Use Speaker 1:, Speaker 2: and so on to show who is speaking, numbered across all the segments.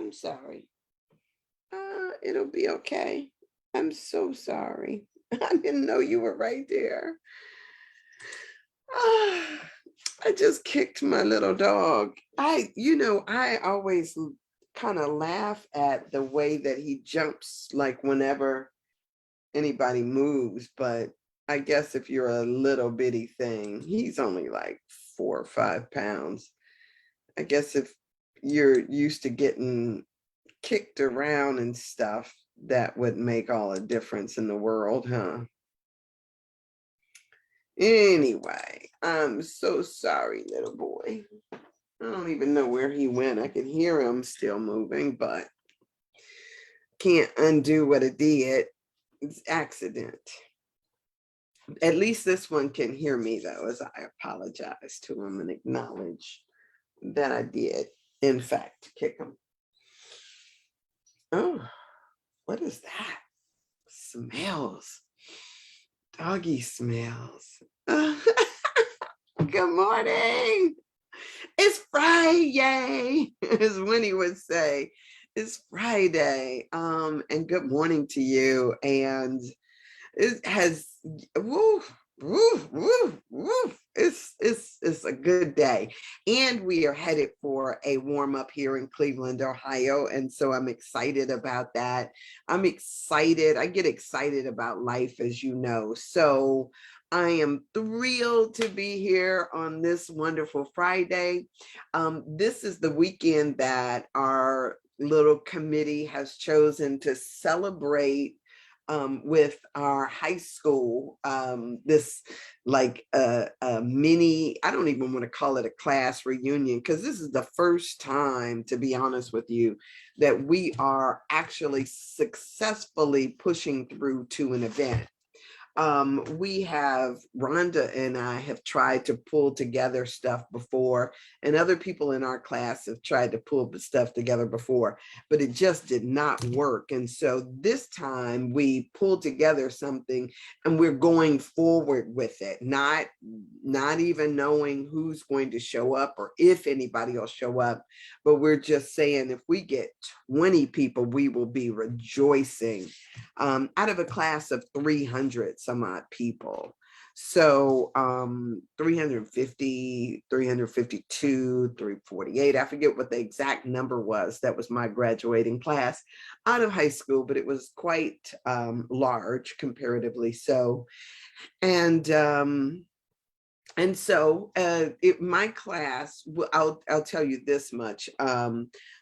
Speaker 1: I'm sorry. It'll be okay. I'm so sorry. I didn't know you were right there. Ah, I just kicked my little dog. I always kind of laugh at the way that he jumps, like whenever anybody moves, but I guess if you're a little bitty thing, he's only like 4 or 5 pounds. I guess if you're used to getting kicked around and stuff, that would make all the difference in the world, huh? Anyway, I'm so sorry, little boy. I don't even know where he went. I could hear him still moving, but can't undo what it did. It's accident. At least this one can hear me, though, as I apologize to him and acknowledge that I did, in fact, kick him. Oh, what is that? Smells. Doggy smells. Good morning. It's Friday, as Winnie would say. It's Friday. And good morning to you. And it has woo, woo, woo, woo. It's a good day. And we are headed for a warm up here in Cleveland, Ohio. And so I'm excited about that. I'm excited. I get excited about life, as you know. So I am thrilled to be here on this wonderful Friday. This is the weekend that our little committee has chosen to celebrate with our high school, this like a mini, I don't even want to call it a class reunion, because this is the first time, to be honest with you, that we are actually successfully pushing through to an event. We have, Rhonda and I have tried to pull together stuff before, and other people in our class have tried to pull the stuff together before, but it just did not work. And so this time we pulled together something, and we're going forward with it, not even knowing who's going to show up or if anybody will show up, but we're just saying if we get 20 people, we will be rejoicing. Out of a class of 300 some odd people. So 350, 352, 348, I forget what the exact number was. That was my graduating class out of high school, but it was quite large comparatively so. And so my class, I'll tell you this much.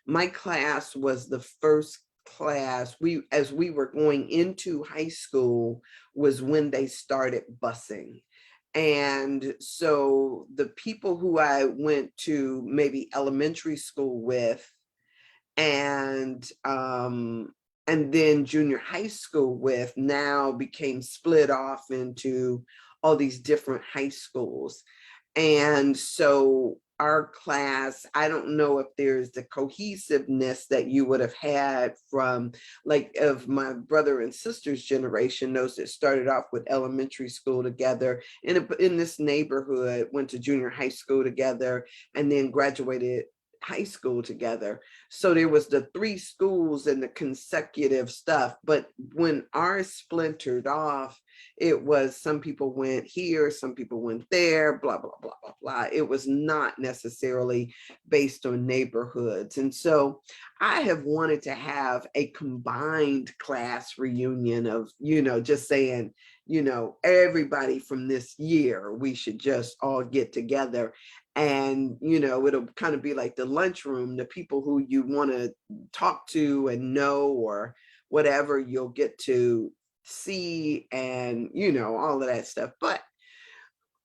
Speaker 1: My class was the first class as we were going into high school was when they started busing. And so the people who I went to maybe elementary school with and then junior high school with now became split off into all these different high schools. And so our class, I don't know if there's the cohesiveness that you would have had from like of my brother and sister's generation, those that started off with elementary school together in this neighborhood, went to junior high school together, and then graduated high school together. So there was the three schools and the consecutive stuff. But when ours splintered off, it was some people went here, some people went there, blah, blah, blah, blah, blah. It was not necessarily based on neighborhoods. And so I have wanted to have a combined class reunion of, just saying, everybody from this year, we should just all get together. And, it'll kind of be like the lunchroom, the people who you want to talk to and know or whatever, you'll get to see and, all of that stuff. But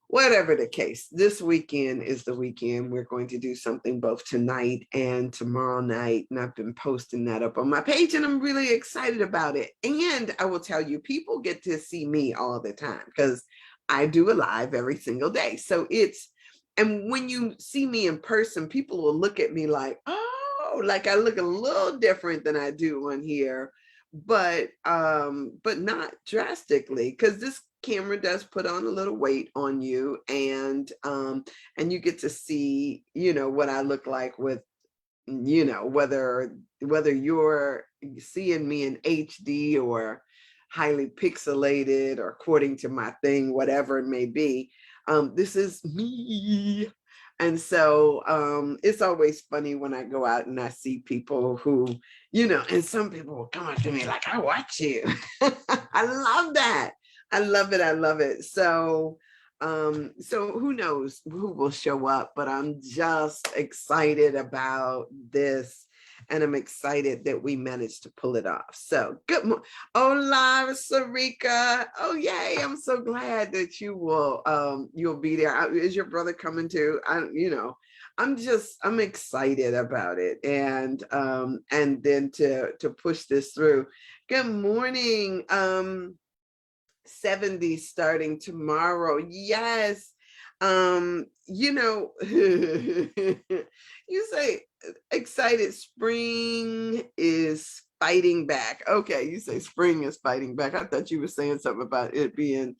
Speaker 1: whatever the case, this weekend is the weekend. We're going to do something both tonight and tomorrow night. And I've been posting that up on my page and I'm really excited about it. And I will tell you, people get to see me all the time because I do a live every single day. So and when you see me in person, people will look at me like, oh, like I look a little different than I do on here, but not drastically, because this camera does put on a little weight on you, and you get to see, what I look like with you know, whether you're seeing me in HD or highly pixelated or according to my thing, whatever it may be, this is me. And so it's always funny when I go out and I see people who, you know, and some people will come up to me like, I watch you. I love that. I love it. I love it. So who knows who will show up, but I'm just excited about this. And I'm excited that we managed to pull it off. So good morning. Hola, Sarika. Oh, yay. I'm so glad that you'll be there. Is your brother coming too? I'm excited about it. And then to push this through. Good morning. 70 starting tomorrow. Yes. You know, you say excited spring is fighting back. Okay, you say spring is fighting back. I thought you were saying something about it being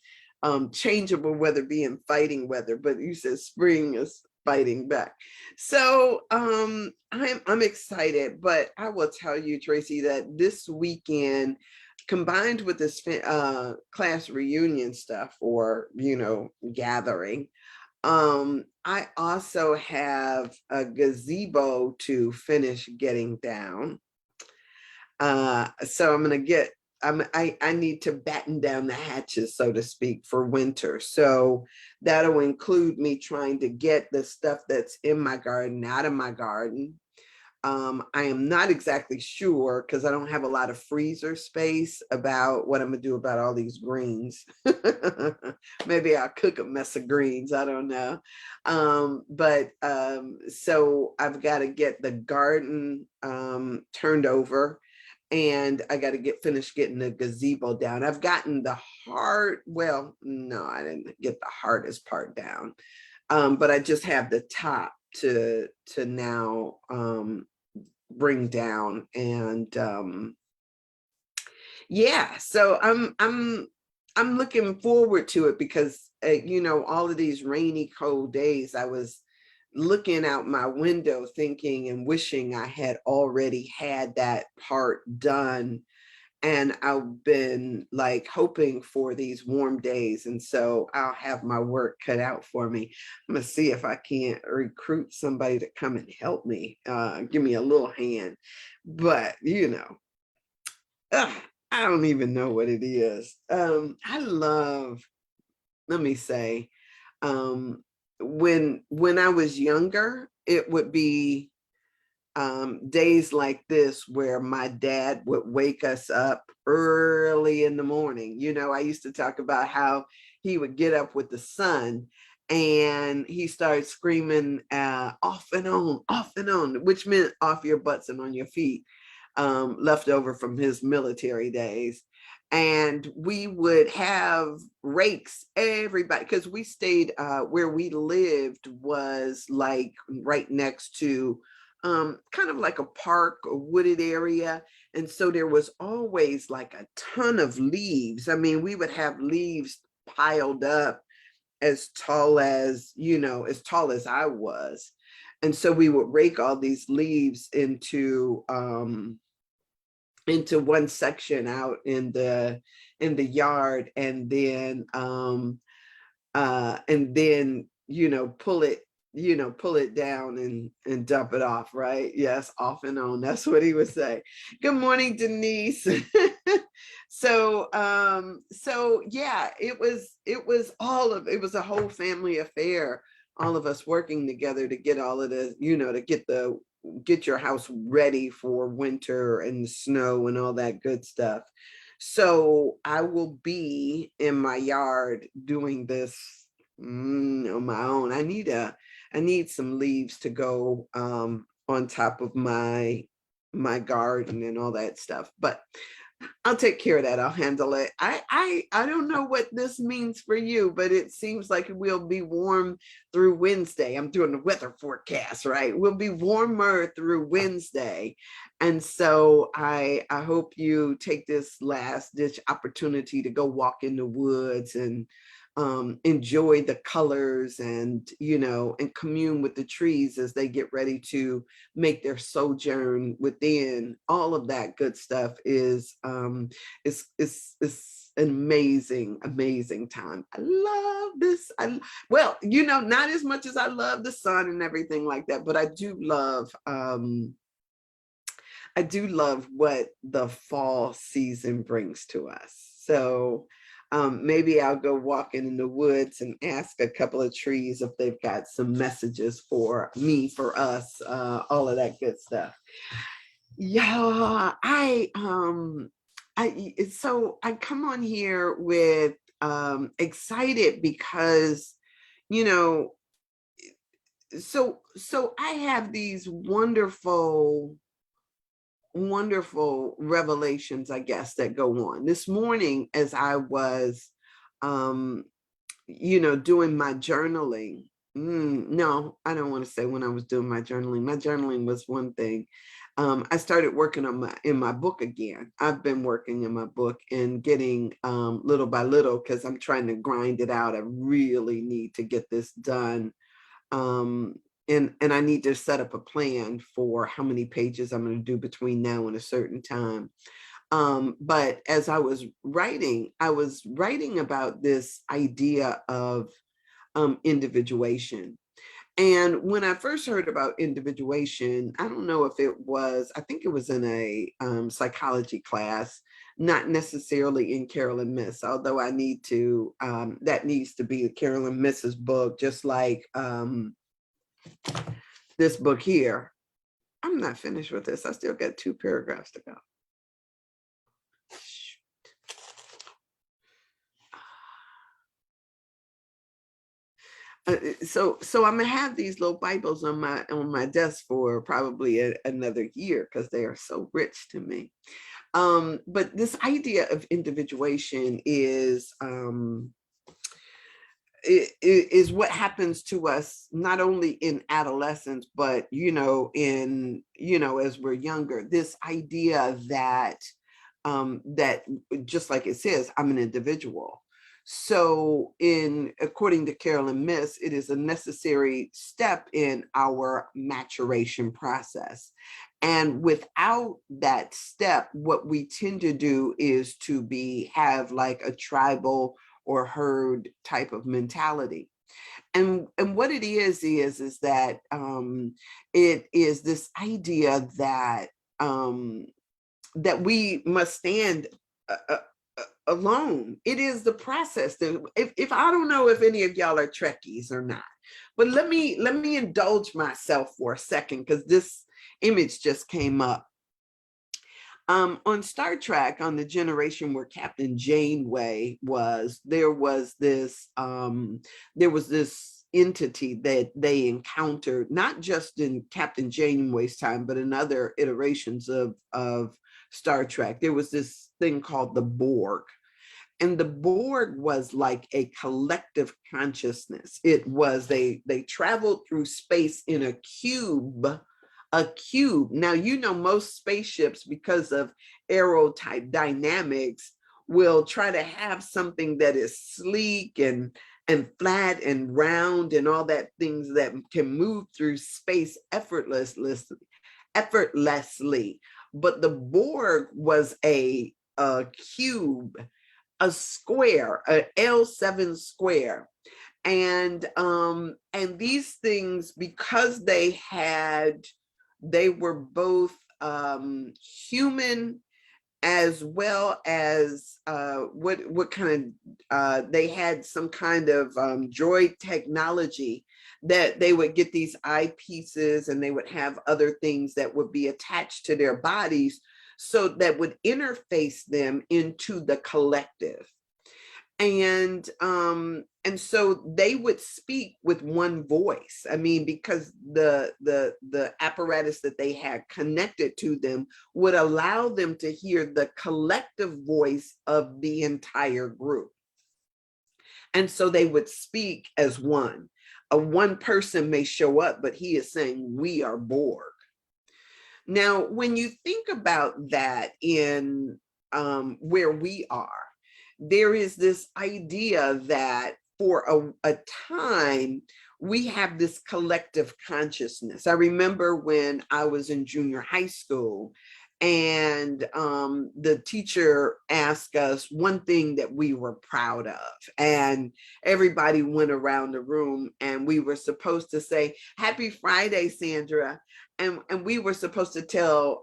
Speaker 1: changeable weather being fighting weather, but you said spring is fighting back. So I'm excited, but I will tell you, Tracy, that this weekend combined with this class reunion stuff or, you know, gathering, I also have a gazebo to finish getting down. So I'm going to get, I need to batten down the hatches, so to speak, for winter. So that'll include me trying to get the stuff that's in my garden out of my garden. I am not exactly sure because I don't have a lot of freezer space about what I'm gonna do about all these greens. Maybe I'll cook a mess of greens. I don't know. So I've got to get the garden turned over, and I got to finish getting the gazebo down. I've gotten the well, no, I didn't get the hardest part down, but I just have the top to now bring down. And yeah, so I'm looking forward to it because you know, all of these rainy, cold days, I was looking out my window thinking and wishing I had already had that part done. And I've been like hoping for these warm days. And so I'll have my work cut out for me. I'm gonna see if I can't recruit somebody to come and help me, give me a little hand. But you know, I don't even know what it is. I love, let me say, when I was younger, it would be days like this where my dad would wake us up early in the morning. You know, I used to talk about how he would get up with the sun and he started screaming off and on, which meant off your butts and on your feet, left over from his military days. And we would have rakes, everybody, because we stayed where we lived was like right next to kind of like a park, a wooded area. And so there was always like a ton of leaves. I mean, we would have leaves piled up as tall as, you know, as tall as I was. And so we would rake all these leaves into one section out in the yard, and then you know, pull it down and dump it off, right? Yes, off and on. That's what he would say. Good morning, Denise. So yeah, it was it was a whole family affair, all of us working together to get all of the, you know, to get your house ready for winter and the snow and all that good stuff. So I will be in my yard doing this on my own. I need some leaves to go on top of my garden and all that stuff. But I'll take care of that. I'll handle it. I don't know what this means for you, but it seems like it will be warm through Wednesday. I'm doing the weather forecast, right? We'll be warmer through Wednesday. And so I hope you take this last ditch opportunity to go walk in the woods and enjoy the colors and, and commune with the trees as they get ready to make their sojourn within. All of that good stuff is an amazing, amazing time. I love this. Well, not as much as I love the sun and everything like that, but I do love what the fall season brings to us. So maybe I'll go walking in the woods and ask a couple of trees if they've got some messages for me, for us, all of that good stuff. Yeah, so I come on here with excited because, you know, so I have these wonderful revelations, I guess, that go on. This morning, as I was, doing my journaling. No, I don't want to say when I was doing my journaling. My journaling was one thing. I started working on my book again. I've been working in my book and getting little by little, because I'm trying to grind it out. I really need to get this done. And I need to set up a plan for how many pages I'm going to do between now and a certain time. But as I was writing about this idea of individuation. And when I first heard about individuation, I don't know if I think it was in a psychology class, not necessarily in Carolyn Miss, although that needs to be Carolyn Miss's book, just like this book here. I'm not finished with this. I still got 2 paragraphs to go. So I'm gonna have these little Bibles on my desk for probably another year, because they are so rich to me. But this idea of individuation is what happens to us not only in adolescence, but as we're younger. This idea that that, just like it says, I'm an individual. So according to Carolyn Miss, it is a necessary step in our maturation process. And without that step, what we tend to do is to have like a tribal or herd type of mentality. And what it is that it is this idea that that we must stand alone. It is the process that, if I don't know if any of y'all are Trekkies or not, but let me indulge myself for a second, because this image just came up. On Star Trek, on the generation where Captain Janeway was, there was this entity that they encountered, not just in Captain Janeway's time, but in other iterations of Star Trek. There was this thing called the Borg. And the Borg was like a collective consciousness. It was, they traveled through space in a cube. Now, most spaceships, because of aerotype dynamics, will try to have something that is sleek and flat and round and all that, things that can move through space effortlessly. But the Borg was a cube, a square, a L7 square. And these things, because they were both human, as well as what kind of they had some kind of droid technology, that they would get these eyepieces and they would have other things that would be attached to their bodies, so that would interface them into the collective. And so they would speak with one voice. I mean, because the apparatus that they had connected to them would allow them to hear the collective voice of the entire group. And so they would speak as one. One person may show up, but he is saying, "We are Borg." Now, when you think about that in where we are, there is this idea that for a time, we have this collective consciousness. I remember when I was in junior high school, and the teacher asked us one thing that we were proud of, and everybody went around the room, and we were supposed to say, "Happy Friday, Sandra," and we were supposed to tell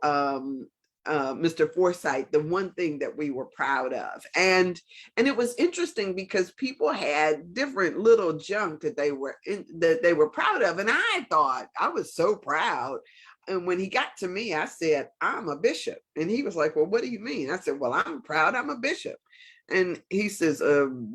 Speaker 1: Mr. Forsythe the one thing that we were proud of. And it was interesting because people had different little junk that they were proud of. And I thought I was so proud. And when he got to me, I said, "I'm a bishop." And he was like, "Well, what do you mean?" I said, "Well, I'm proud I'm a bishop." And he says,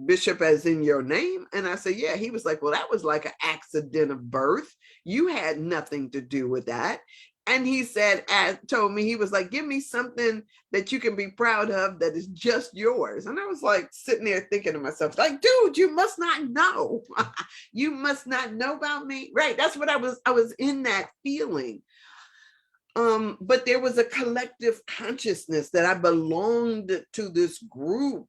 Speaker 1: "Bishop as in your name?" And I said, "Yeah." He was like, "Well, that was like an accident of birth. You had nothing to do with that." And he said, told me, he was like, "Give me something that you can be proud of that is just yours." And I was like sitting there thinking to myself, like, "Dude, you must not know." You must not know about me. Right. That's what I was in that feeling. But there was a collective consciousness that I belonged to this group.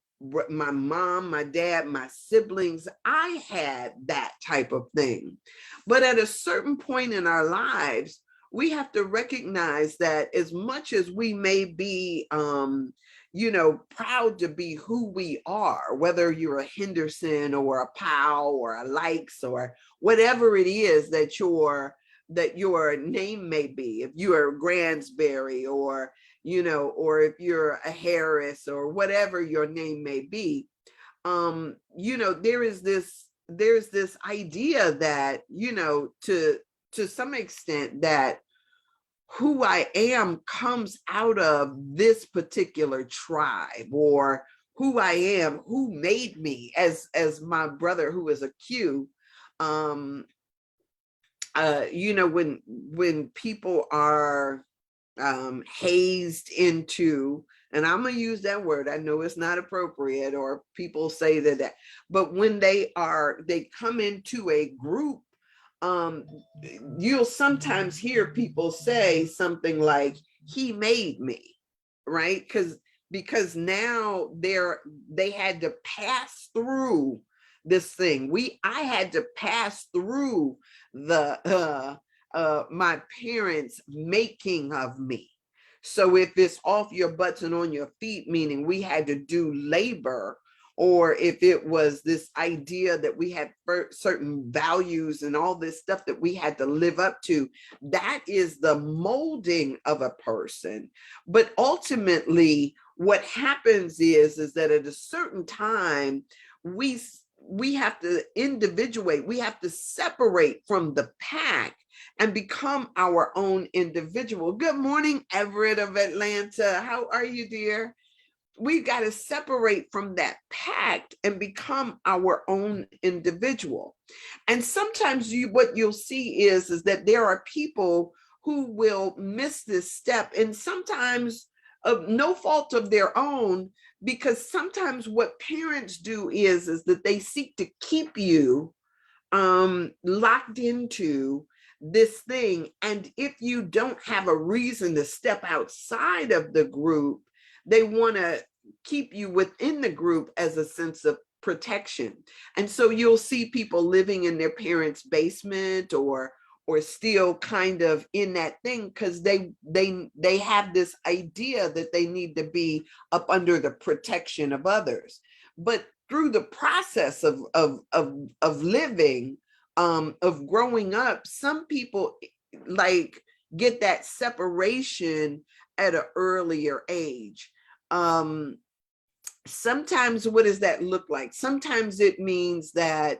Speaker 1: My mom, my dad, my siblings, I had that type of thing. But at a certain point in our lives, we have to recognize that as much as we may be, proud to be who we are, whether you're a Henderson or a Powell or a Likes or whatever it is that your name may be, if you are Gransberry or if you're a Harris or whatever your name may be, there's this idea that, to some extent, that who I am comes out of this particular tribe, or who I am, who made me, as my brother, who is a Q, when people are hazed into, and I'm gonna use that word, I know it's not appropriate, or people say that, but when they come into a group, you'll sometimes hear people say something like, "He made me," right? Because now they had to pass through this thing. I had to pass through the my parents' making of me. So if it's off your butts and on your feet, meaning we had to do labor, or if it was this idea that we had certain values and all this stuff that we had to live up to, that is the molding of a person. But ultimately, what happens is that at a certain time, we have to individuate, we have to separate from the pack and become our own individual. Good morning, Everett of Atlanta. How are you, dear? We've got to separate from that pact and become our own individual. And sometimes what you'll see is that there are people who will miss this step, and sometimes of no fault of their own, because sometimes what parents do is that they seek to keep you locked into this thing. And if you don't have a reason to step outside of the group, they want to keep you within the group as a sense of protection. And so you'll see people living in their parents' basement, or still kind of in that thing, because they have this idea that they need to be up under the protection of others. But through the process of living, of growing up, some people like get that separation at an earlier age. Sometimes, what does that look like? Sometimes it means that,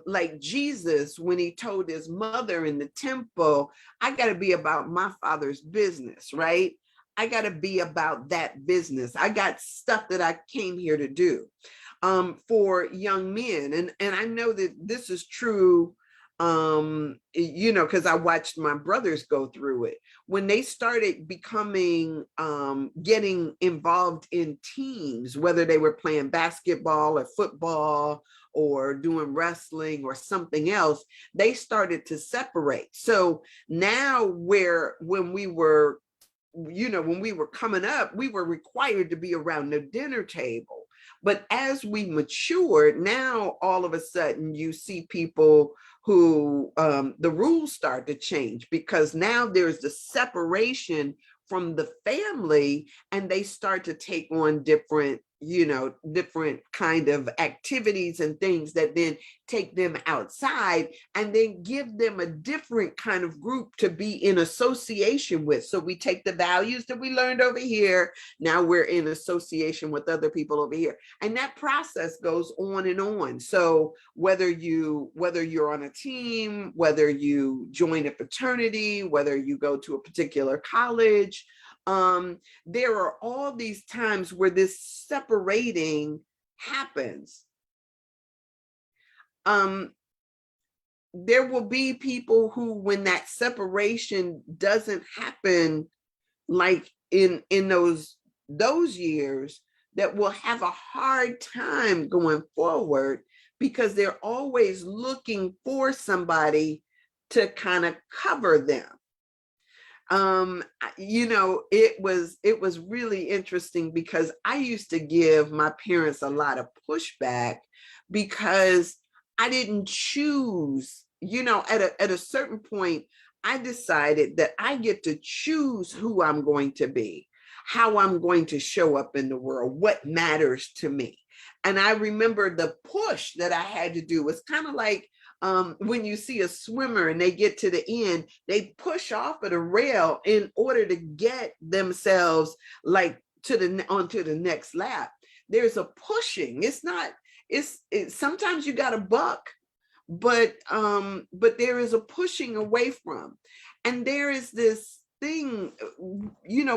Speaker 1: like Jesus, when he told his mother in the temple, "I got to be about my Father's business," right? I got to be about that business. I got stuff that I came here to do. For young men, and I know that this is true, because I watched my brothers go through it. When they started becoming, getting involved in teams, whether they were playing basketball or football or doing wrestling or something else, they started to separate. So now, when we were coming up, we were required to be around the dinner table. But as we matured, now all of a sudden you see people who the rules start to change, because now there's the separation from the family, and they start to take on different, different kind of activities and things that then take them outside and then give them a different kind of group to be in association with. So we take the values that we learned over here, now we're in association with other people over here, and that process goes on and on. So whether you're on a team, whether you join a fraternity, whether you go to a particular college, there are all these times where this separating happens. There will be people who, when that separation doesn't happen, like in those years, that will have a hard time going forward, because they're always looking for somebody to kind of cover them. It was really interesting, because I used to give my parents a lot of pushback because I didn't choose, at a certain point, I decided that I get to choose who I'm going to be, how I'm going to show up in the world, what matters to me. And I remember the push that I had to do was kind of like, when you see a swimmer and they get to the end, they push off of the rail in order to get themselves like onto the next lap. There's a pushing. Sometimes you got to buck, but there is a pushing away from. And there is this thing,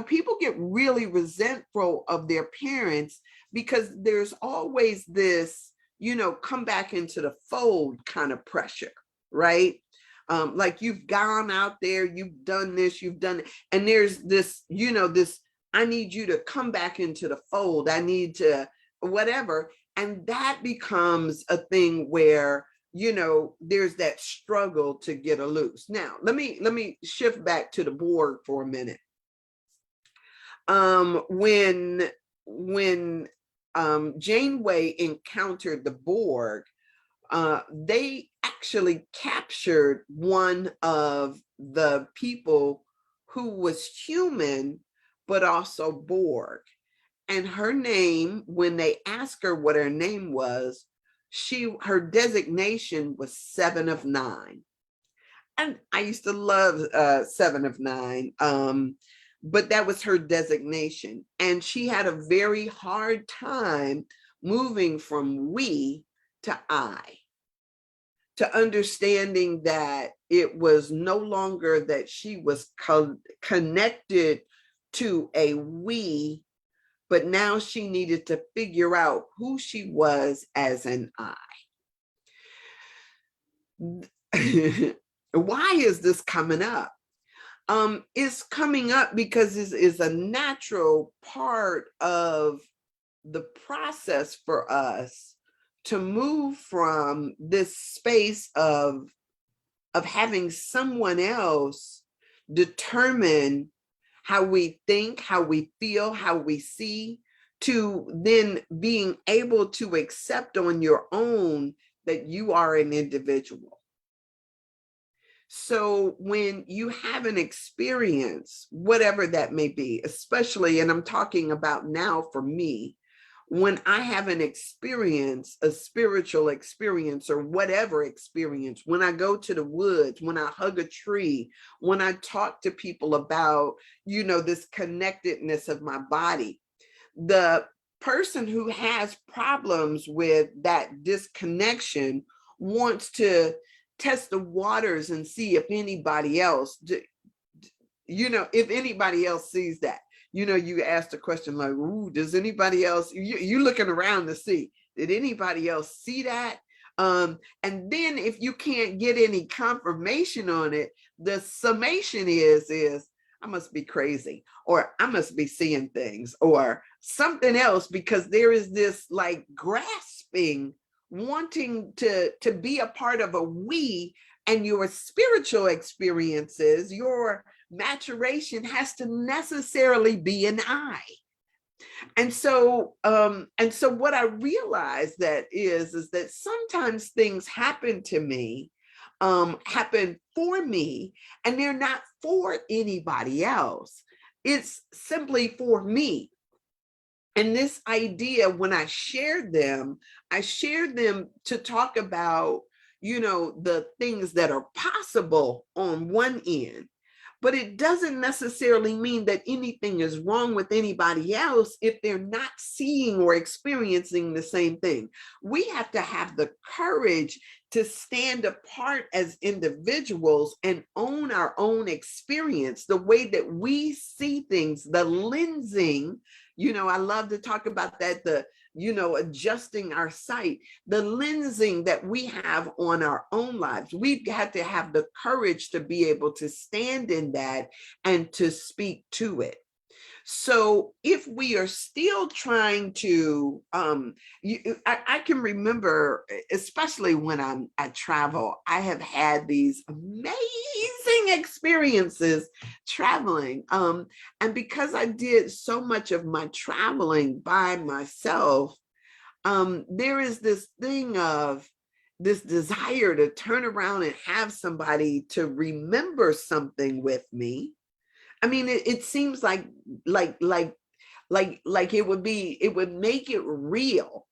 Speaker 1: people get really resentful of their parents, because there's always this, come back into the fold kind of pressure, right? Like, you've gone out there, you've done this, you've done it, and there's this, this, I need you to come back into the fold. I need to whatever. And that becomes a thing where, there's that struggle to get a loose. Now, let me shift back to the Borg for a minute. When Janeway encountered the Borg, they actually captured one of the people who was human, but also Borg. And her name, when they asked her what her name was, her designation was 7 of 9. And I used to love 7 of 9. But that was her designation. And she had a very hard time moving from we to I, to understanding that it was no longer that she was connected to a we, but now she needed to figure out who she was as an I. Why is this coming up? It's coming up because this is a natural part of the process for us to move from this space of having someone else determine how we think, how we feel, how we see, to then being able to accept on your own that you are an individual. So when you have an experience, whatever that may be, especially, and I'm talking about now for me, when I have an experience, a spiritual experience or whatever experience, when I go to the woods, when I hug a tree, when I talk to people about, this connectedness of my body, the person who has problems with that disconnection wants to test the waters and see if anybody else, if anybody else sees that. You asked a question like, ooh, does anybody else, you looking around to see, did anybody else see that? And then if you can't get any confirmation on it, the summation is I must be crazy, or I must be seeing things, or something else, because there is this like grasping, wanting to be a part of a we, and your spiritual experiences, your maturation has to necessarily be an I. And so what I realized that is that sometimes things happen to me, happen for me, and they're not for anybody else. It's simply for me. And this idea, when I shared them to talk about, the things that are possible on one end. But it doesn't necessarily mean that anything is wrong with anybody else if they're not seeing or experiencing the same thing. We have to have the courage to stand apart as individuals and own our own experience, the way that we see things, the lensing. I love to talk about that, adjusting our sight, the lensing that we have on our own lives. We've got to have the courage to be able to stand in that and to speak to it. So if we are still trying to, I can remember, especially when I travel, I have had these amazing experiences traveling. And because I did so much of my traveling by myself, there is this thing of this desire to turn around and have somebody to remember something with me. I mean, it seems like like it would make it real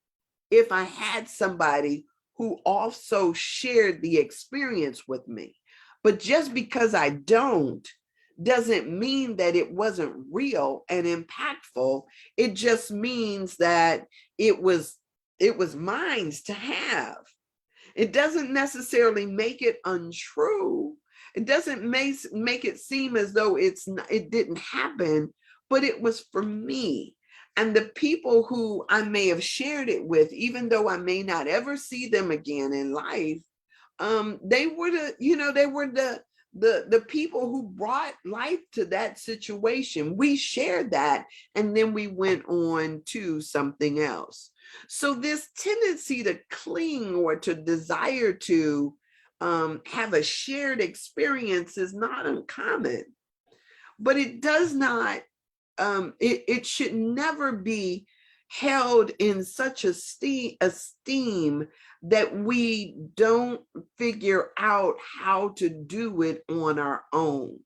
Speaker 1: if I had somebody who also shared the experience with me. But just because I don't doesn't mean that it wasn't real and impactful. It just means that it was mine to have. It doesn't necessarily make it untrue. It doesn't make it seem as though it didn't happen, but it was for me. And the people who I may have shared it with, even though I may not ever see them again in life, they were the people who brought life to that situation. We shared that, and then we went on to something else. So this tendency to cling or to desire to have a shared experience is not uncommon, but it does not, it should never be held in such esteem that we don't figure out how to do it on our own.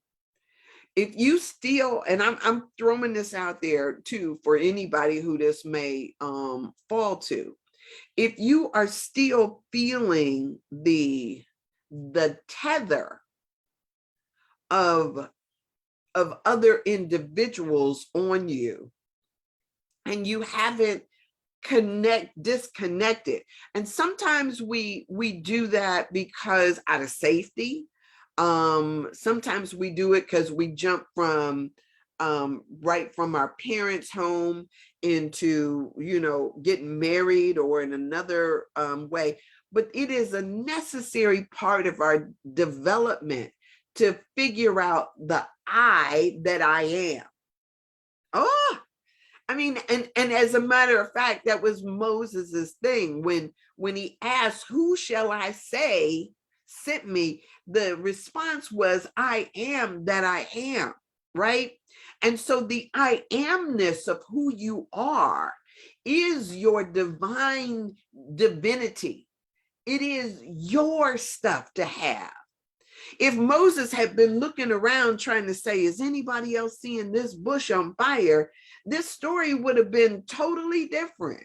Speaker 1: If you still, and I'm throwing this out there too for anybody who this may fall to, if you are still feeling the tether of other individuals on you, and you haven't disconnected, and sometimes we do that because out of safety. Sometimes we do it because we jump from right from our parents' home into getting married or in another way. But it is a necessary part of our development to figure out the I that I am. Oh, I mean, and as a matter of fact, that was Moses's thing when he asked, "Who shall I say sent me?" The response was, "I am that I am," right? And so the I amness of who you are is your divine divinity. It is your stuff to have. If Moses had been looking around trying to say, is anybody else seeing this bush on fire? This story would have been totally different.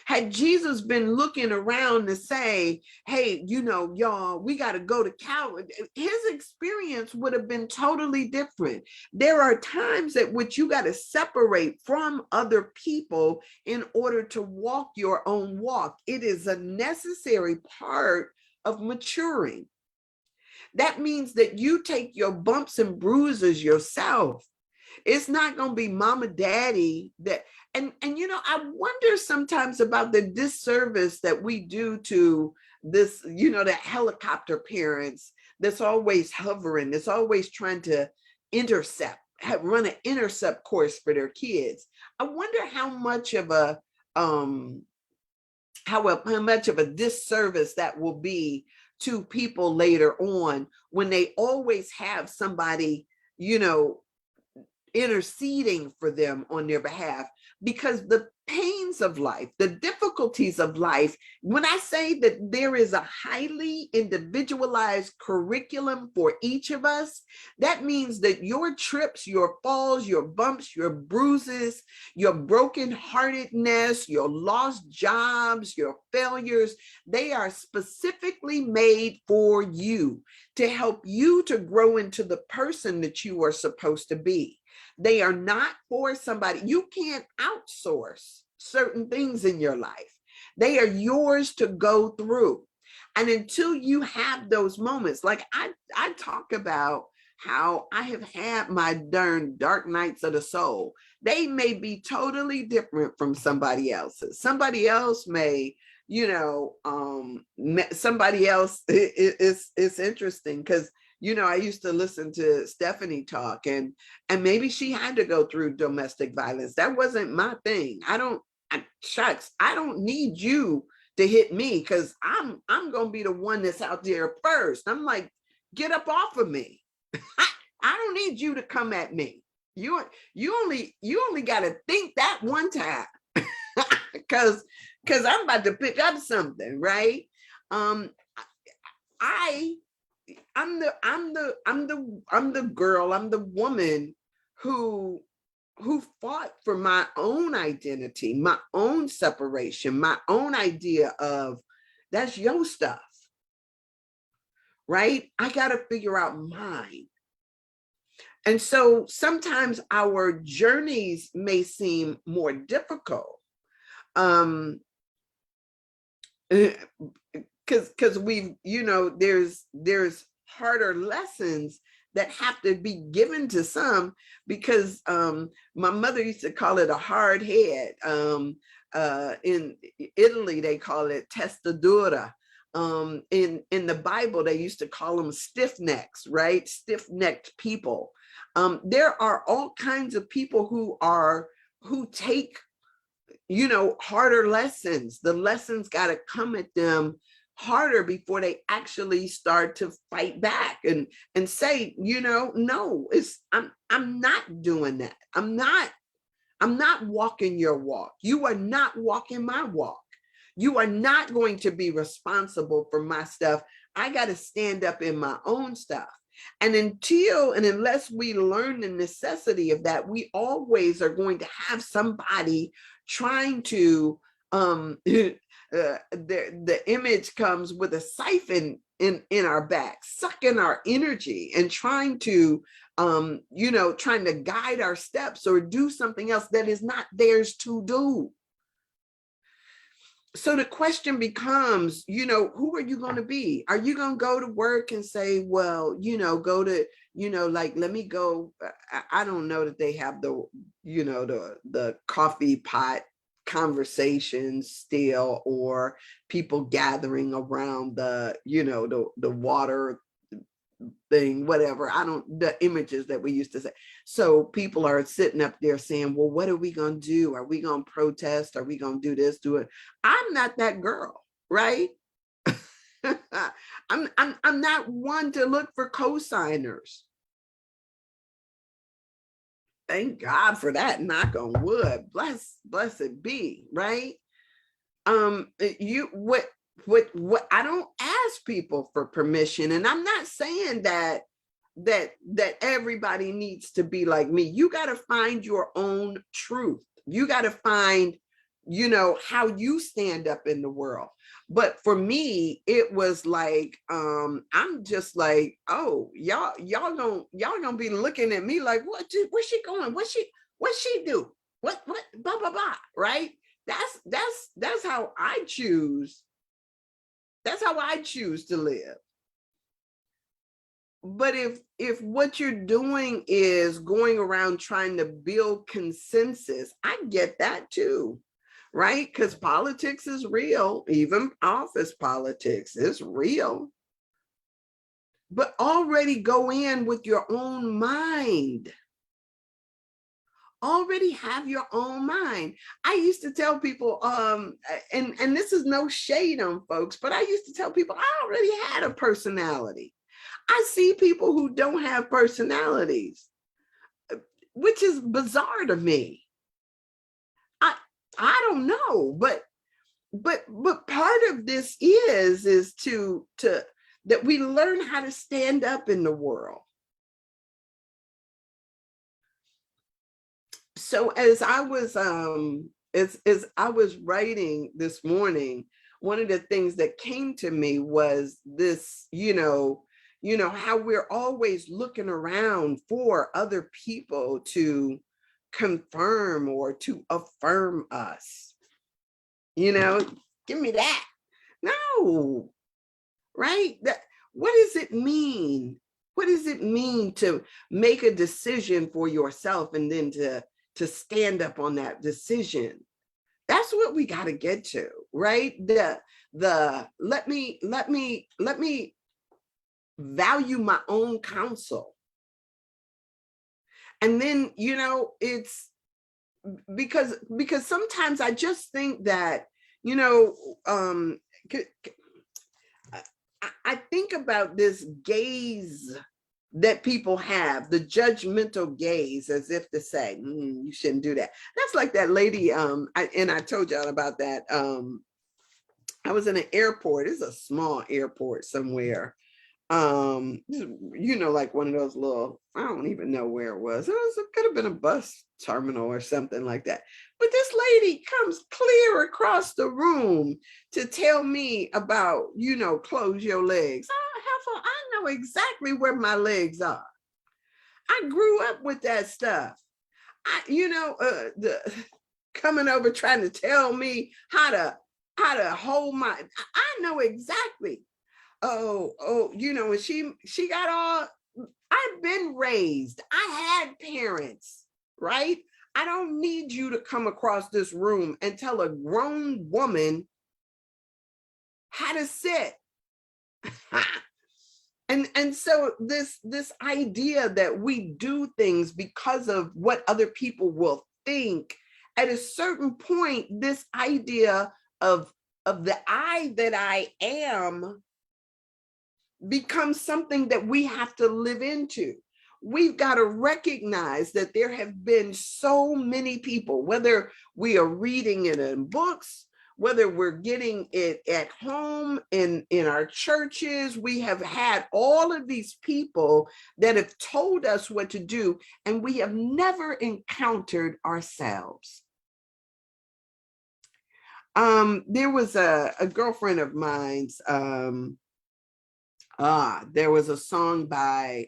Speaker 1: Had Jesus been looking around to say, hey, y'all, we got to go to Calvary, his experience would have been totally different. There are times at which you got to separate from other people in order to walk your own walk. It is a necessary part of maturing. That means that you take your bumps and bruises yourself. It's not going to be mama, daddy that, and I wonder sometimes about the disservice that we do to this, the helicopter parents that's always hovering, that's always trying to run an intercept course for their kids. I wonder how much of a how much of a disservice that will be to people later on when they always have somebody, interceding for them on their behalf, because the pains of life, the difficulties of life, when I say that there is a highly individualized curriculum for each of us, that means that your trips, your falls, your bumps, your bruises, your brokenheartedness, your lost jobs, your failures, they are specifically made for you to help you to grow into the person that you are supposed to be. They are not for somebody. You can't outsource certain things in your life. They are yours to go through. And until you have those moments, like I talk about how I have had my darn dark nights of the soul. They may be totally different from somebody else's. Somebody else may, somebody else it's interesting because I used to listen to Stephanie talk, and maybe she had to go through domestic violence. That wasn't my thing. Shucks, I don't need you to hit me because I'm gonna be the one that's out there first. I'm like, get up off of me. I don't need you to come at me. You only got to think that one time because I'm about to pick up something, right? I'm the girl, I'm the woman who fought for my own identity, my own separation, my own idea of that's your stuff, right? I got to figure out mine. And so sometimes our journeys may seem more difficult. Because we've, there's harder lessons that have to be given to some, because my mother used to call it a hard head. In Italy, they call it testa dura. In the Bible, they used to call them stiff necks, right? Stiff-necked people. There are all kinds of people who take, harder lessons. The lessons got to come at them harder before they actually start to fight back and say, no, I'm not doing that. I'm not walking your walk. You are not walking my walk. You are not going to be responsible for my stuff. I got to stand up in my own stuff. And unless we learn the necessity of that, we always are going to have somebody trying to, the image comes with a siphon in our back, sucking our energy and trying to, trying to guide our steps or do something else that is not theirs to do. So the question becomes, who are you going to be? Are you going to go to work and say, well, go to, like, let me go. I don't know that they have the, the coffee pot conversations still, or people gathering around the, the water thing, whatever. The images that we used to say. So people are sitting up there saying, well, what are we going to do? Are we going to protest? Are we going to do this, do it? I'm not that girl, right? I'm not one to look for co-signers. Thank God for that. Knock on wood. Blessed be, right? What I don't ask people for permission, and I'm not saying that everybody needs to be like me. You got to find your own truth. You got to find, how you stand up in the world. But for me, it was like, I'm just like, oh, y'all gonna be looking at me like, where's she going? What's she do? What, blah, blah, blah, right? That's how I choose. That's how I choose to live. But if what you're doing is going around trying to build consensus, I get that too, right? Because politics is real. Even office politics is real. But already go in with your own mind. Already have your own mind. I used to tell people, and this is no shade on folks, but I used to tell people I already had a personality. I see people who don't have personalities. which is bizarre to me. I don't know, but part of this is to that we learn how to stand up in the world. So as I was writing this morning, one of the things that came to me was this, how we're always looking around for other people to confirm or to affirm us. Give me that. No, right? What does it mean? What does it mean to make a decision for yourself and then to stand up on that decision? That's what we got to get to, right? Let me value my own counsel. And then, it's because sometimes I just think that, I think about this gaze that people have, the judgmental gaze, as if to say, you shouldn't do that. That's like that lady, I told y'all about that. I was in an airport. It's a small airport somewhere. Like one of those little, I don't even know where it was. It could have been a bus terminal or something like that. But this lady comes clear across the room to tell me about, close your legs. I know exactly where my legs are. I grew up with that stuff. Coming over trying to tell me how to hold my, I know exactly. And she got all, I've been raised. I had parents, right? I don't need you to come across this room and tell a grown woman how to sit. And so this idea that we do things because of what other people will think, at a certain point, this idea of the I that I am becomes something that we have to live into. We've got to recognize that there have been so many people, whether we are reading it in books, whether we're getting it at home in our churches, we have had all of these people that have told us what to do, and we have never encountered ourselves. There was a girlfriend of mine's, there was a song by,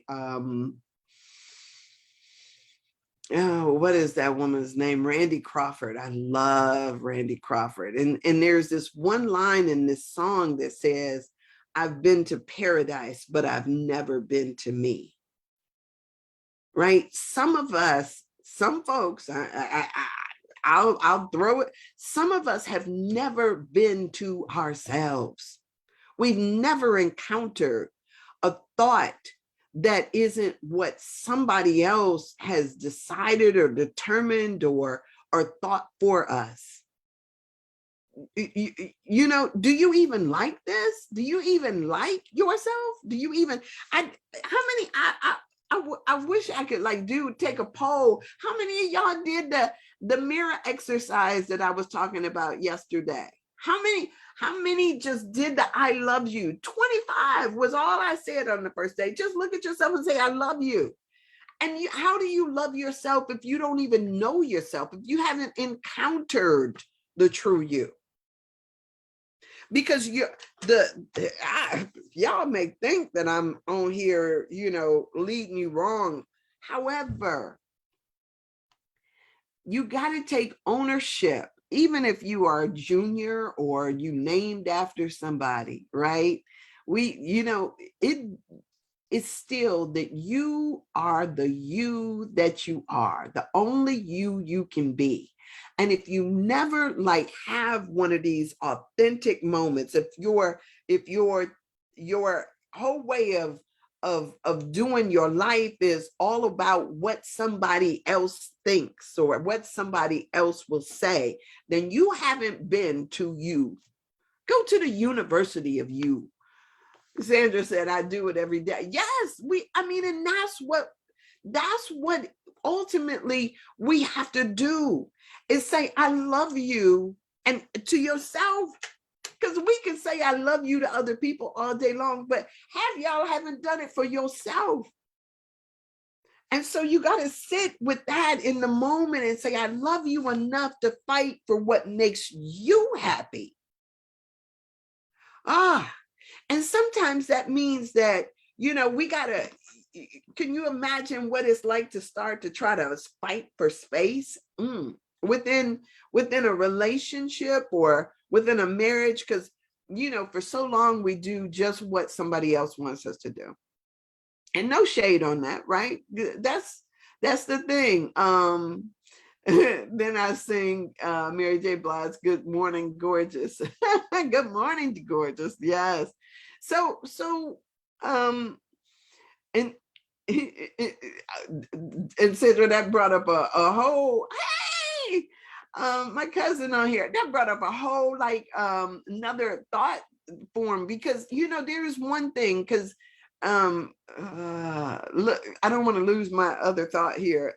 Speaker 1: what is that woman's name? Randy Crawford. I love Randy Crawford. And there's this one line in this song that says, I've been to paradise, but I've never been to me. Right? Some of us, some folks, I'll throw it. Some of us have never been to ourselves. We've never encountered a thought that isn't what somebody else has decided or determined or thought for us. Do you even like this? Do you even like yourself? Do you even, I wish I could take a poll. How many of y'all did the mirror exercise that I was talking about yesterday? How many just did the I love you? 25 was all I said on the first day. Just look at yourself and say, I love you. And how do you love yourself if you don't even know yourself, if you haven't encountered the true you? Because y'all may think that I'm on here, leading you wrong. However, you got to take ownership. Even if you are a junior or you named after somebody, right? It's still that you are the you that you are, the only you can be. And if you never have one of these authentic moments, if your whole way of doing your life is all about what somebody else thinks or what somebody else will say, then you haven't been to you. Go to the University of You. Sandra said, I do it every day. Yes, and that's what ultimately we have to do is say, I love you, and to yourself. Because we can say I love you to other people all day long, but y'all haven't done it for yourself. And so you got to sit with that in the moment and say, I love you enough to fight for what makes you happy. And sometimes that means that, we got to, can you imagine what it's like to start to try to fight for space within a relationship or within a marriage? Because, for so long we do just what somebody else wants us to do. And no shade on that, right? That's the thing. Then I sing Mary J. Blige, Good Morning, Gorgeous. Good morning, gorgeous. Yes. So, and Sandra, that brought up a whole, hey, my cousin on here, that brought up a whole, like, another thought form, because, there is one thing, because look, I don't want to lose my other thought here.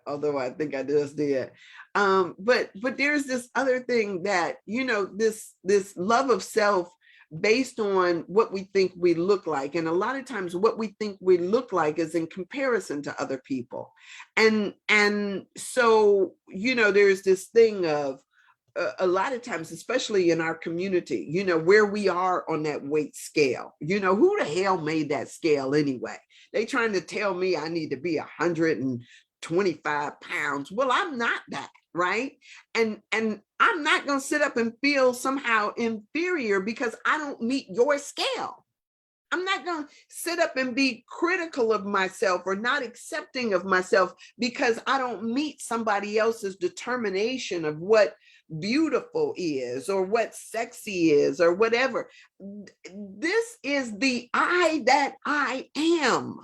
Speaker 1: Although I think I just did. But there's this other thing that, this love of self based on what we think we look like. And a lot of times what we think we look like is in comparison to other people. And so, there's this thing of, a lot of times, especially in our community, where we are on that weight scale, who the hell made that scale anyway? They trying to tell me I need to be 125 pounds. Well, I'm not that, right? And I'm not going to sit up and feel somehow inferior because I don't meet your scale. I'm not going to sit up and be critical of myself or not accepting of myself because I don't meet somebody else's determination of what beautiful is or what sexy is or whatever. This is the I that I am.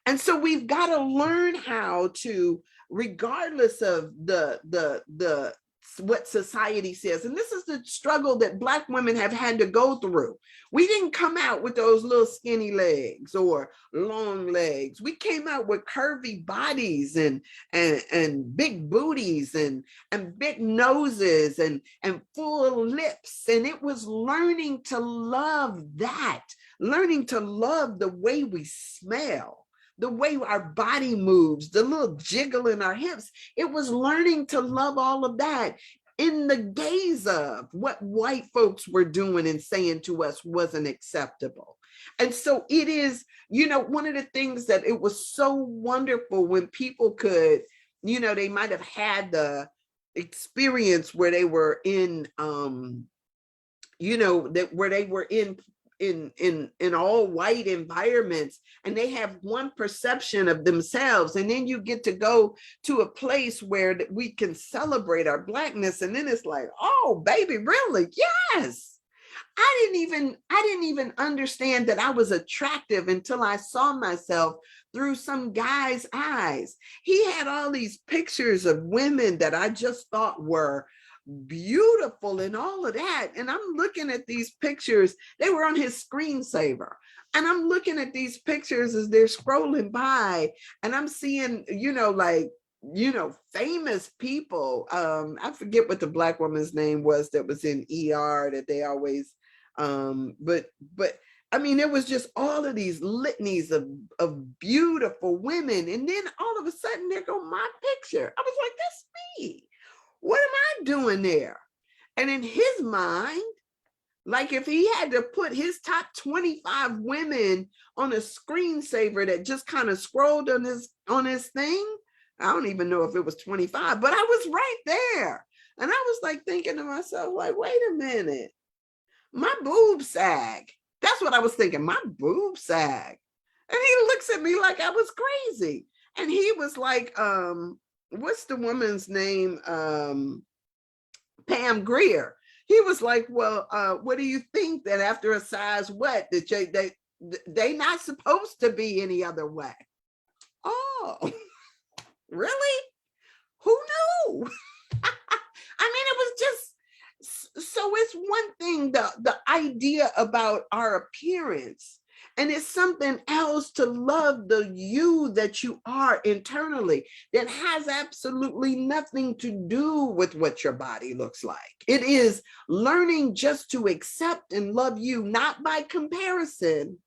Speaker 1: And so we've got to learn how to, regardless of the what society says, and this is the struggle that Black women have had to go through. We didn't come out with those little skinny legs or long legs. We came out with curvy bodies and big booties and big noses and full lips. And it was learning to love that, learning to love the way we smell, the way our body moves, the little jiggle in our hips. It was learning to love all of that in the gaze of what white folks were doing and saying to us wasn't acceptable. And so it is, one of the things that it was so wonderful when people could, they might have had the experience where they were in, where they were in all white environments, and they have one perception of themselves, and then you get to go to a place where we can celebrate our Blackness, and then it's like, oh baby, really? Yes. I didn't even understand that I was attractive until I saw myself through some guy's eyes. He had all these pictures of women that I just thought were beautiful and all of that. And I'm looking at these pictures. They were on his screensaver. And I'm looking at these pictures as they're scrolling by. And I'm seeing, famous people. I forget what the Black woman's name was that was in ER that they always, but I mean, it was just all of these litanies of beautiful women. And then all of a sudden there go my picture. I was like, that's me. What am I doing there? And in his mind, like if he had to put his top 25 women on a screensaver that just kind of scrolled on his thing, I don't even know if it was 25, but I was right there. And I was like thinking to myself, like, wait a minute, my boob sag. That's what I was thinking, my boob sag. And he looks at me like I was crazy. And he was like, what's the woman's name? Pam Grier. He was like, well, what do you think that after a size what that they not supposed to be any other way? Oh, really? Who knew? I mean, it was just, so it's one thing, the idea about our appearance. And it's something else to love the you that you are internally that has absolutely nothing to do with what your body looks like. It is learning just to accept and love you, not by comparison,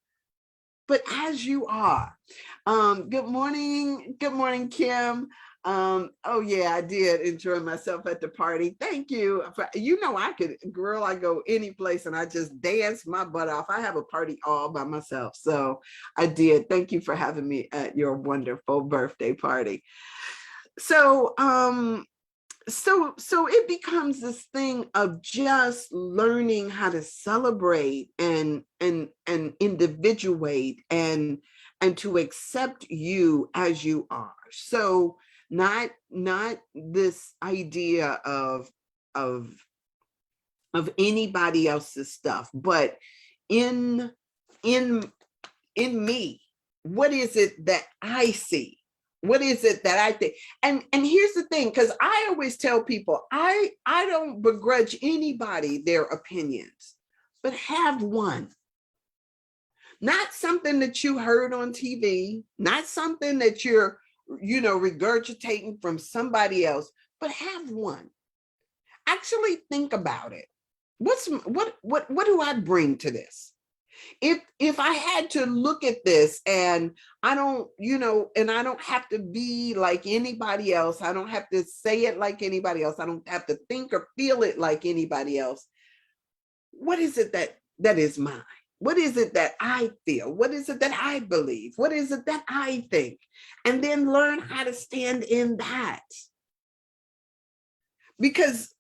Speaker 1: but as you are. Good morning. Good morning, Kim. Oh yeah, I did enjoy myself at the party. Thank you. You know, I could, girl, I go any place and I just dance my butt off. I have a party all by myself. So I did. Thank you for having me at your wonderful birthday party. So, so it becomes this thing of just learning how to celebrate and individuate and to accept you as you are. So not this idea of anybody else's stuff, but in in me, what is it that I see? What is it that I think? And here's the thing, because I always tell people, I don't begrudge anybody their opinions, but have one. Not something that you heard on TV, not something that you're, you know, regurgitating from somebody else, but have one. Actually think about it. What do I bring to this? If I had to look at this and I don't, you know, and I don't have to be like anybody else, I don't have to say it like anybody else, I don't have to think or feel it like anybody else, what is it that is mine? What is it that I feel? What is it that I believe? What is it that I think? And then learn how to stand in that. Because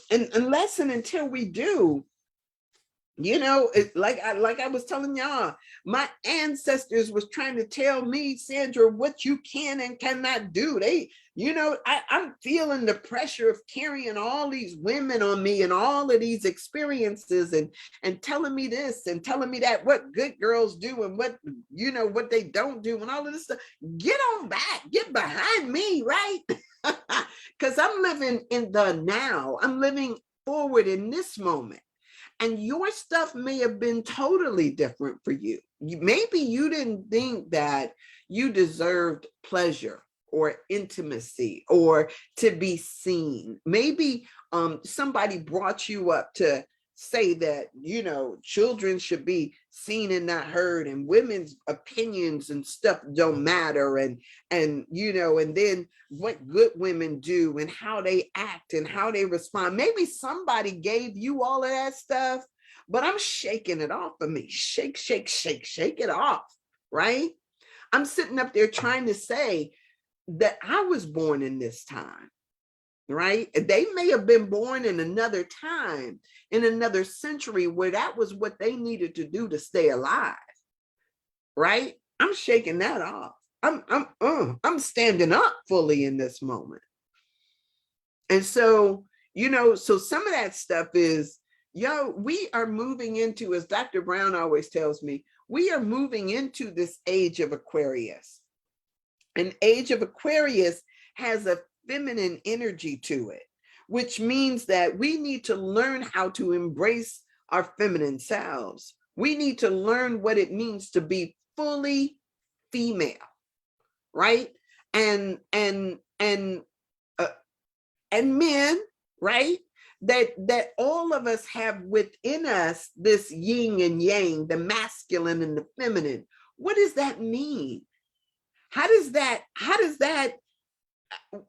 Speaker 1: unless and until we do, you know, like I was telling y'all, my ancestors was trying to tell me, Sandra, what you can and cannot do. They, you know, I'm feeling the pressure of carrying all these women on me and all of these experiences and telling me this and telling me that, what good girls do and what, you know, what they don't do and all of this stuff. Get on back, get behind me, right? Because I'm living in the now. I'm living forward in this moment. And your stuff may have been totally different for you. Maybe you didn't think that you deserved pleasure or intimacy or to be seen. Maybe somebody brought you up to say that, you know, children should be seen and not heard, and women's opinions and stuff don't matter, and you know, and then what good women do and how they act and how they respond. Maybe somebody gave you all of that stuff, but I'm shaking it off of me. Shake, shake, shake, shake it off, right? I'm sitting up there trying to say that I was born in this time. Right? They may have been born in another time, in another century where that was what they needed to do to stay alive. Right? I'm shaking that off. I'm standing up fully in this moment. And so, you know, so some of that stuff is, yo, we are moving into, as Dr. Brown always tells me, we are moving into this age of Aquarius. An age of Aquarius has a feminine energy to it, which means that we need to learn how to embrace our feminine selves. We need to learn what it means to be fully female, right? And men, right? That all of us have within us this yin and yang, the masculine and the feminine. What does that mean? How does that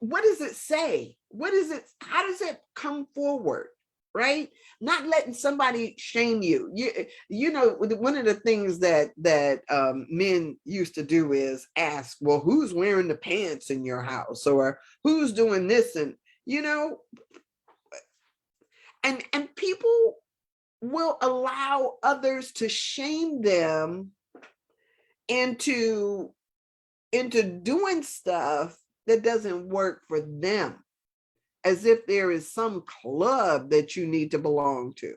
Speaker 1: what does it say? What is it? How does it come forward? Right? Not letting somebody shame you. You know, one of the things that men used to do is ask, well, who's wearing the pants in your house, or who's doing this, and you know, and people will allow others to shame them into doing stuff that doesn't work for them, as if there is some club that you need to belong to.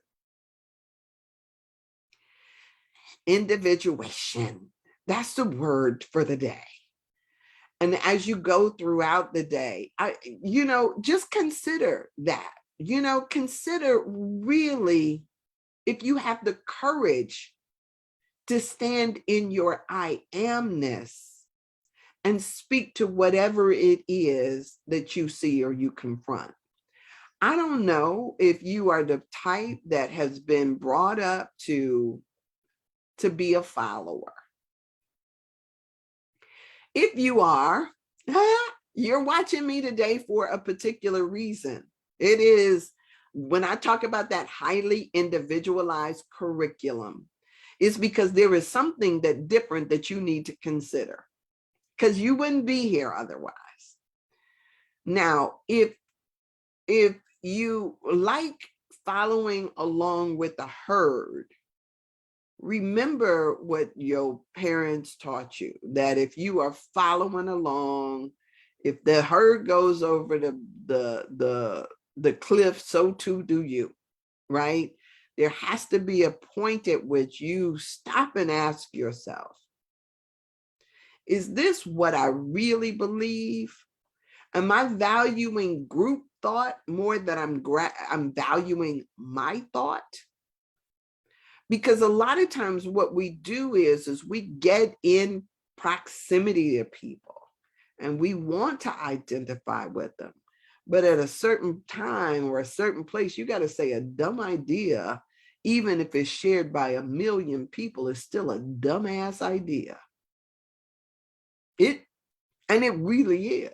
Speaker 1: Individuation, that's the word for the day. And as you go throughout the day, you know, just consider that, you know, consider really if you have the courage to stand in your I amness and speak to whatever it is that you see or you confront. I don't know if you are the type that has been brought up to be a follower. If you are, you're watching me today for a particular reason. It is, when I talk about that highly individualized curriculum, it's because there is something that different that you need to consider, because you wouldn't be here otherwise. Now, if you like following along with the herd, remember what your parents taught you, that if you are following along, if the herd goes over the cliff, so too do you, right? There has to be a point at which you stop and ask yourself, is this what I really believe? Am I valuing group thought more than I'm valuing my thought? Because a lot of times what we do is we get in proximity to people and we want to identify with them. But at a certain time or a certain place, you got to say a dumb idea, even if it's shared by 1 million people, is still a dumbass idea. And it really is.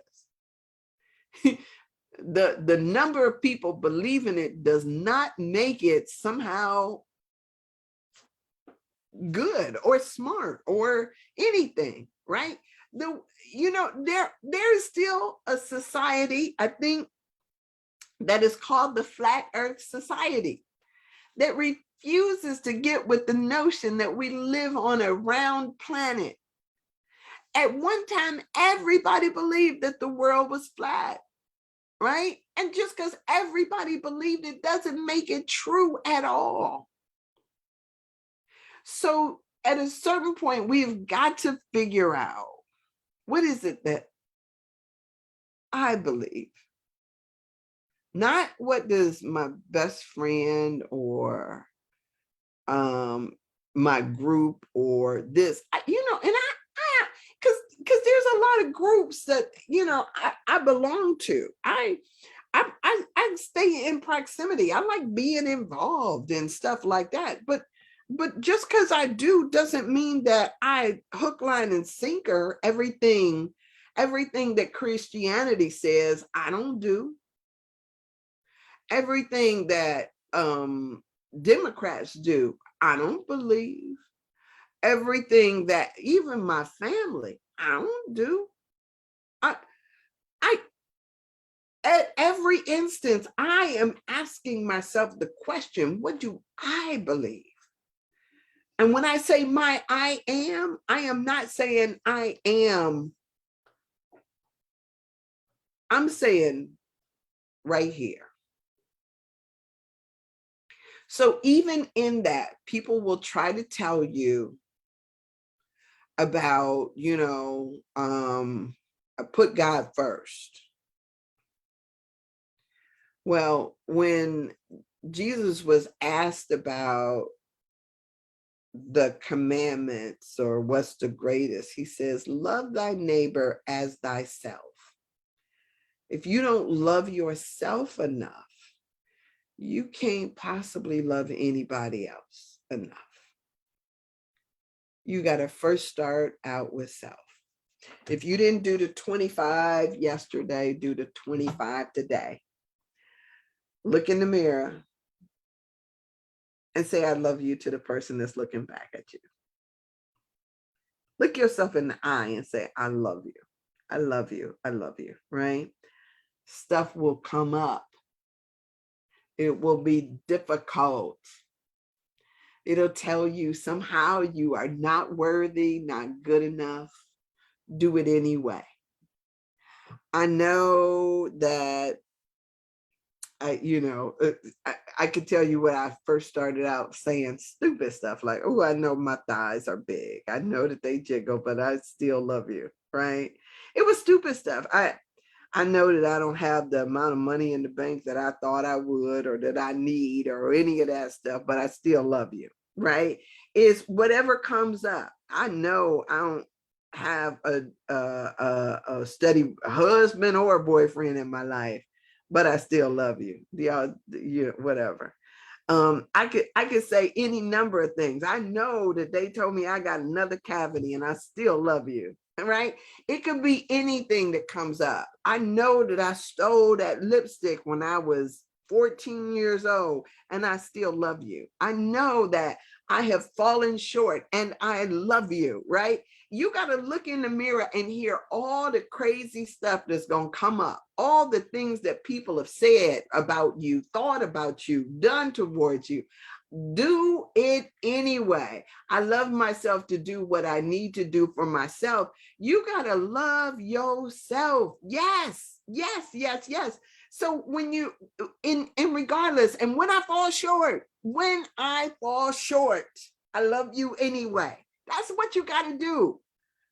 Speaker 1: The number of people believing it does not make it somehow good or smart or anything, right? There's still a society, I think, that is called the Flat Earth Society, that refuses to get with the notion that we live on a round planet. At one time, everybody believed that the world was flat, right? And just because everybody believed it doesn't make it true at all. So at a certain point, we've got to figure out, what is it that I believe? Not what does my best friend or my group or this, and because there's a lot of groups that, I belong to. I stay in proximity. I like being involved and stuff like that. But just because I do doesn't mean that I hook, line, and sinker everything that Christianity says I don't do. Everything that Democrats do, I don't believe. Everything that even my family, I don't do. I at every instance, I am asking myself the question, what do I believe? And when I say I am not saying I am. I'm saying right here. So even in that, people will try to tell you about, put God first. Well, when Jesus was asked about the commandments or what's the greatest, he says, love thy neighbor as thyself. If you don't love yourself enough, you can't possibly love anybody else enough. You got to first start out with self. If you didn't do the 25 yesterday, do the 25 today. Look in the mirror and say, I love you to the person that's looking back at you. Look yourself in the eye and say, I love you. I love you. I love you, right? Stuff will come up. It will be difficult. It'll tell you somehow you are not worthy, not good enough. Do it anyway. I know that I could tell you when I first started out saying stupid stuff like, oh, I know my thighs are big. I know that they jiggle, but I still love you, right? It was stupid stuff. I know that I don't have the amount of money in the bank that I thought I would or that I need or any of that stuff, but I still love you, right? is whatever comes up. I know I don't have a steady husband or boyfriend in my life, but I still love you. Y'all, you whatever. I could say any number of things. I know that they told me I got another cavity and I still love you. Right? It could be anything that comes up. I know that I stole that lipstick when I was 14 years old and I still love you. I know that I have fallen short and I love you, right? You got to look in the mirror and hear all the crazy stuff that's going to come up, all the things that people have said about you, thought about you, done towards you. Do it anyway. I love myself to do what I need to do for myself. You got to love yourself. Yes, yes, yes, yes. So when you, in regardless, and when I fall short, I love you anyway. That's what you got to do,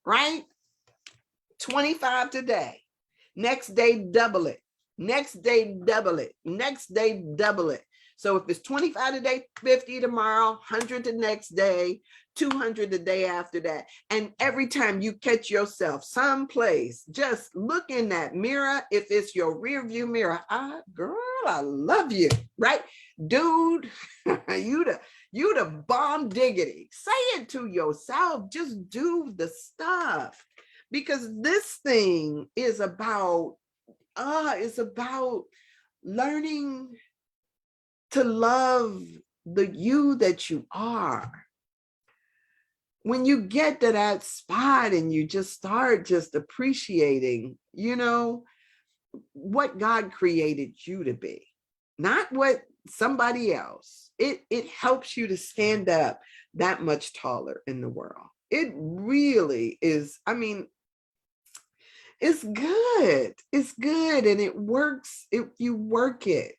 Speaker 1: right? 25 today. Next day, double it. Next day, double it. Next day, double it. So if it's 25 today, 50 tomorrow, 100 the next day, 200 the day after that. And every time you catch yourself someplace, just look in that mirror. If it's your rear view mirror, girl, I love you, right? Dude, you the bomb diggity. Say it to yourself. Just do the stuff. Because this thing is about, learning to love the you that you are. When you get to that spot and you just start just appreciating, what God created you to be, not what somebody else, it helps you to stand up that much taller in the world. It really is. I mean, it's good. It's good. And it works if you work it.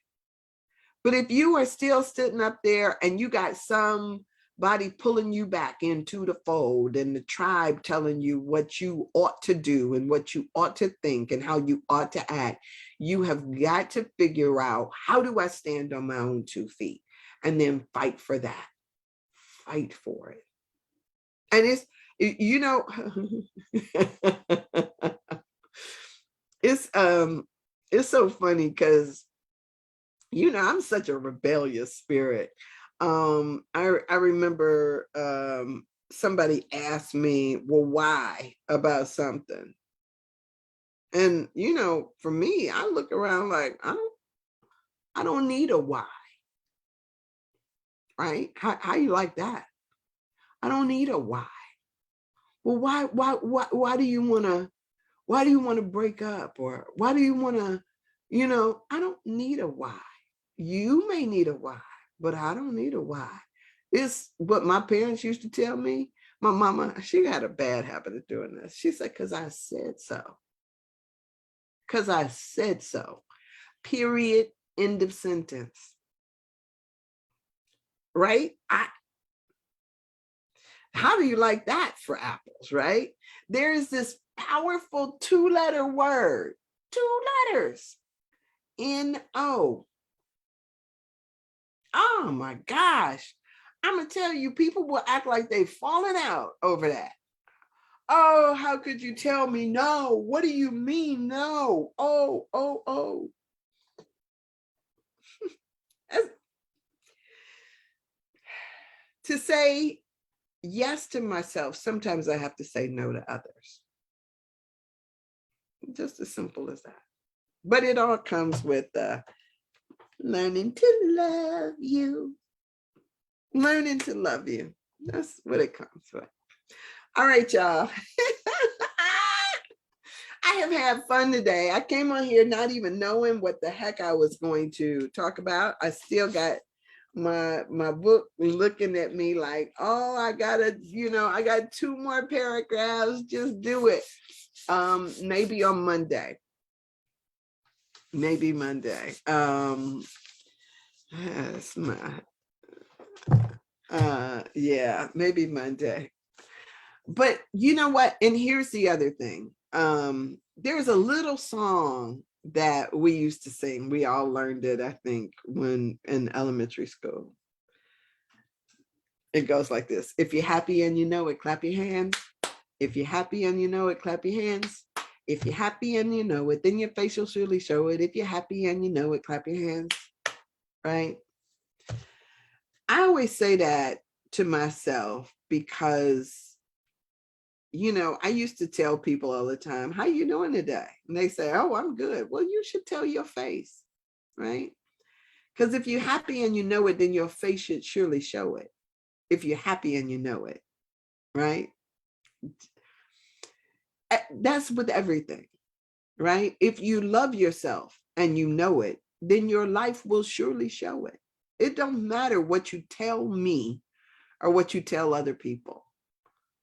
Speaker 1: But if you are still sitting up there and you got somebody pulling you back into the fold and the tribe telling you what you ought to do and what you ought to think and how you ought to act, you have got to figure out, how do I stand on my own 2 feet? And then fight for that. Fight for it. And it's it's so funny because I'm such a rebellious spirit. I remember somebody asked me, well, why about something? And for me, I look around like I don't need a why. Right? How you like that? I don't need a why. Well, why do you want to break up? Or why do you want to, I don't need a why. You may need a why, but I don't need a why. It's what my parents used to tell me. My mama, she had a bad habit of doing this. She said, because I said so. Because I said so. Period. End of sentence. Right? How do you like that for apples, right? There's this powerful 2-letter word, 2 letters, N-O. Oh my gosh. I'm going to tell you, people will act like they've fallen out over that. Oh, how could you tell me no? What do you mean no? Oh. To say yes to myself, sometimes I have to say no to others. Just as simple as that. But it all comes with learning to love you. Learning to love you. That's what it comes with. All right, y'all. I have had fun today. I came on here not even knowing what the heck I was going to talk about. I still got my book looking at me like, oh, I got 2 more paragraphs. Just do it. Maybe on Monday. Maybe Monday. That's maybe Monday. But you know what? And here's the other thing. There's a little song that we used to sing. We all learned it, I think, when in elementary school. It goes like this. If you're happy and you know it, clap your hands. If you're happy and you know it, clap your hands. If you're happy and you know it, then your face will surely show it. If you're happy and you know it, clap your hands, right? I always say that to myself because, I used to tell people all the time, how you doing today? And they say, oh, I'm good. Well, you should tell your face, right? Because if you're happy and you know it, then your face should surely show it. If you're happy and you know it, right? That's with everything, right? If you love yourself and you know it, then your life will surely show it. It don't matter what you tell me or what you tell other people.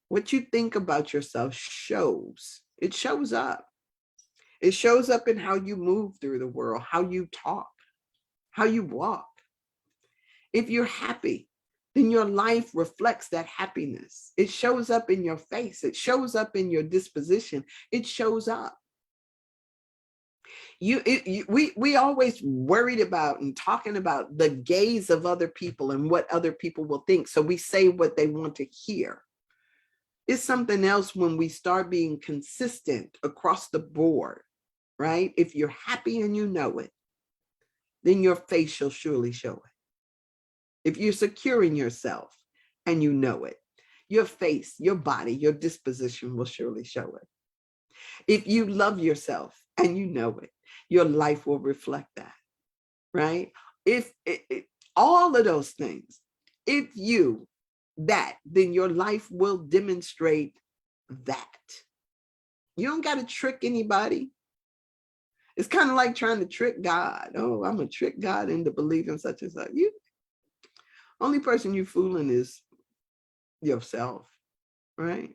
Speaker 1: What you think about yourself shows. It shows up. It shows up in how you move through the world, how you talk, how you walk. If you're happy, then your life reflects that happiness. It shows up in your face. It shows up in your disposition. It shows up. We always worried about and talking about the gaze of other people and what other people will think. So we say what they want to hear. It's something else when we start being consistent across the board, right? If you're happy and you know it, then your face shall surely show it. If you're secure in yourself and you know it, your face, your body, your disposition will surely show it. If you love yourself and you know it, your life will reflect that, right? If all of those things, if you that, then your life will demonstrate that. You don't got to trick anybody. It's kind of like trying to trick God. Oh, I'm gonna trick God into believing such and such. You only person you fooling is yourself, right?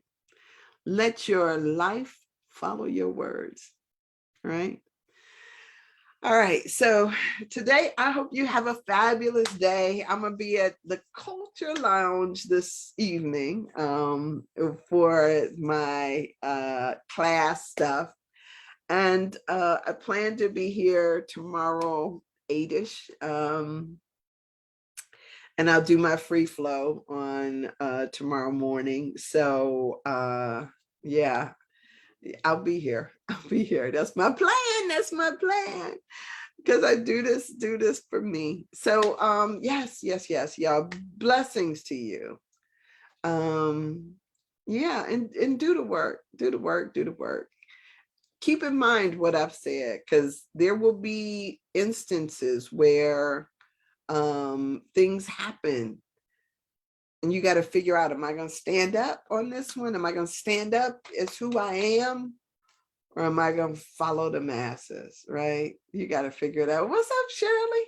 Speaker 1: Let your life follow your words, right? All right, so today I hope you have a fabulous day. I'm gonna be at the Culture Lounge this evening for my class stuff. And I plan to be here tomorrow, 8-ish. And I'll do my free flow on tomorrow morning. So yeah, I'll be here. I'll be here. That's my plan. That's my plan. Because I do this for me. So yes, y'all. Blessings to you. Yeah, and do the work. Do the work. Do the work. Keep in mind what I've said, because there will be instances where things happen and you got to figure out, am I going to stand up on this one? Am I going to stand up as who I am? Or am I going to follow the masses, right? You got to figure it out. What's up, Shirley?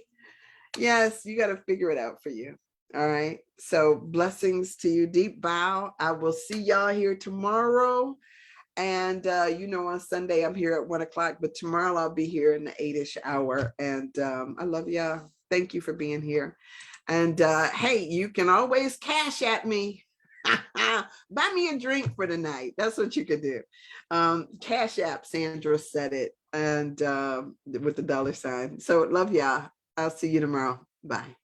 Speaker 1: Yes, you got to figure it out for you. All right. So blessings to you. Deep bow. I will see y'all here tomorrow. And on Sunday I'm here at 1 o'clock, but tomorrow I'll be here in the 8-ish hour. And I love y'all. Thank you for being here. And hey, you can always cash at me. Buy me a drink for the night. That's what you could do. Cash app, Sandra said it, and with the $. So love y'all. I'll see you tomorrow. Bye.